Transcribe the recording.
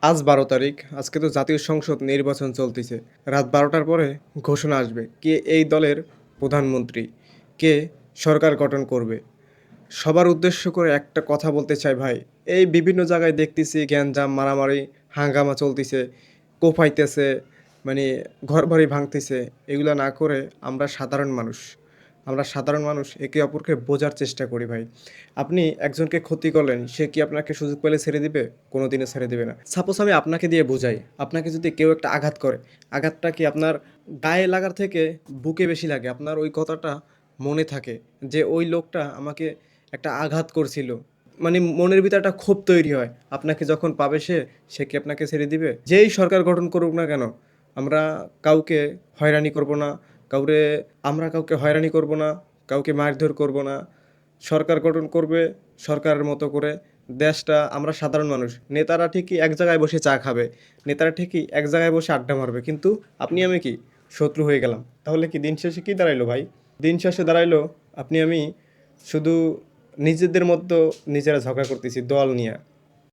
আজ ১২ তারিখ। আজকে তো জাতীয় সংসদ নির্বাচন চলতিছে। রাত ১২টার পরে ঘোষণা আসবে কে এই দলের প্রধানমন্ত্রী, কে সরকার গঠন করবে। সবার উদ্দেশ্য করে একটা কথা বলতে চাই ভাই, এই বিভিন্ন জায়গায় দেখতেছি গ্যাঞ্জাম, মারামারি, হাঙ্গামা চলতিছে, কোপাইতেছে, মানে ঘরবাড়ি ভাঙতিছে। এগুলা না করে আমরা সাধারণ মানুষ একে অপরকে বোঝার চেষ্টা করি ভাই। আপনি একজনকে ক্ষতি করলেন, সে কি আপনাকে সুযোগ পেলে ছেড়ে দিবে? কোনোদিনও ছেড়ে দিবে না। সাপোজ আমি আপনাকে দিয়ে বুঝাই, আপনাকে যদি কেউ একটা আঘাত করে, আঘাতটা কি আপনার গায়ে লাগার থেকে বুকে বেশি লাগে? আপনার ওই কথাটা মনে থাকে যে ওই লোকটা আমাকে একটা আঘাত করছিল। মানে মনের ভিতরে একটা ক্ষোভ তৈরি হয়। আপনাকে যখন পাবে সে কি আপনাকে ছেড়ে দিবে? যেই সরকার গঠন করুক না কেন, আমরা কাউকে হয়রানি করব না, কাউরে আমরা কাউকে হয়রানি করব না, কাউকে মারধর করব না। সরকার গঠন করবে সরকারের মতো করে। দেশটা আমরা সাধারণ মানুষ। নেতারা ঠিকই এক জায়গায় বসে চা খাবে। নেতারা ঠিকই এক জায়গায় বসে আড্ডা মারবে। কিন্তু আপনি আমি কি? শত্রু হয়ে গেলাম। তাহলে কি দিন শেষে কি দাঁড়াইলো ভাই? দিন শেষে দাঁড়াইলো আপনি আমি শুধু নিজেদের মধ্য নিজেরা ঝগড়া করতেছি দল নিয়া।